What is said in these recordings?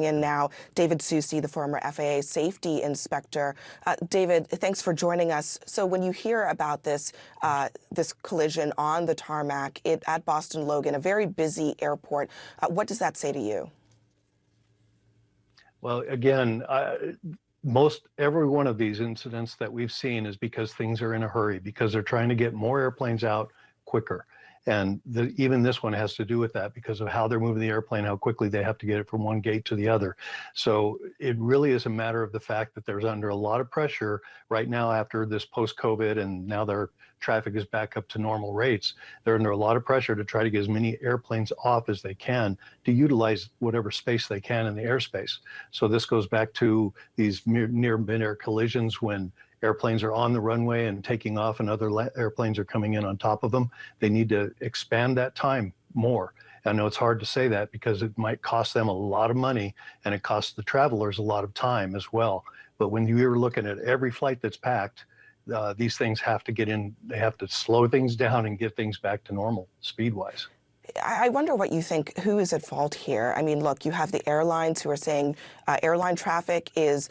In now, David Soucy, the former FAA safety inspector. David, thanks for joining us. So when you hear about this collision on the tarmac at Boston Logan, a very busy airport, what does that say to you? Well, again, most every one of these incidents that we've seen is because things are in a hurry, because they're trying to get more airplanes out quicker. And even this one has to do with that because of how they're moving the airplane, how quickly they have to get it from one gate to the other. So it really is a matter of the fact that there's under a lot of pressure right now after this post-COVID, and now their traffic is back up to normal rates. They're under a lot of pressure to try to get as many airplanes off as they can to utilize whatever space they can in the airspace. So this goes back to these near mid-air collisions when airplanes are on the runway and taking off and other airplanes are coming in on top of them. They need to expand that time more. I know it's hard to say that because it might cost them a lot of money and it costs the travelers a lot of time as well. But when you're looking at every flight that's packed, these things have to get in, they have to slow things down and get things back to normal speed-wise. I wonder what you think, who is at fault here? I mean, look, you have the airlines who are saying airline traffic is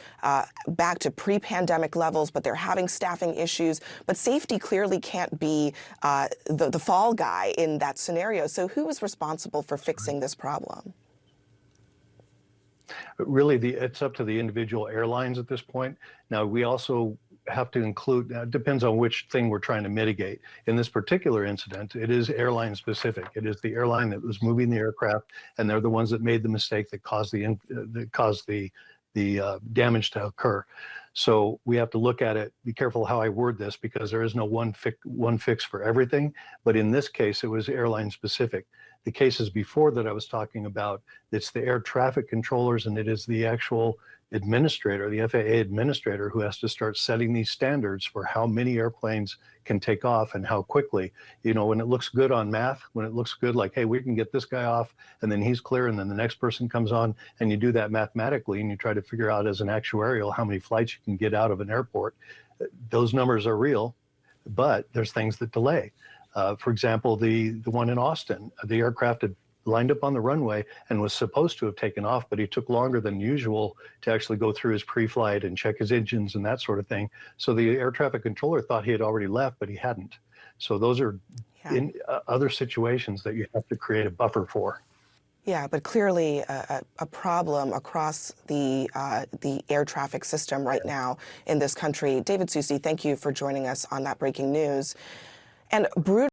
back to pre-pandemic levels, but they're having staffing issues. But safety clearly can't be the fall guy in that scenario. So who is responsible for fixing this problem? Really, it's up to the individual airlines at this point. Now, we also have to include, it depends on which thing we're trying to mitigate. In this particular incident, it is airline specific. It is the airline that was moving the aircraft, and they're the ones that made the mistake that caused the damage to occur. So we have to look at it, be careful how I word this, because there is no one fix for everything. But in this case, it was airline specific. The cases before that I was talking about, it's the air traffic controllers, and it is the actual administrator, the FAA administrator, who has to start setting these standards for how many airplanes can take off and how quickly. You know, when it looks good on math, when it looks good, like, hey, we can get this guy off and then he's clear and then the next person comes on, and you do that mathematically and you try to figure out as an actuarial how many flights you can get out of an airport. Those numbers are real, but there's things that delay. For example, the one in Austin, the aircraft had lined up on the runway and was supposed to have taken off, but he took longer than usual to actually go through his pre-flight and check his engines and that sort of thing. So the air traffic controller thought he had already left, but he hadn't. So those are in other situations that you have to create a buffer for. Yeah, but clearly a problem across the air traffic system right now in this country. David Soucy, thank you for joining us on that breaking news. And brutal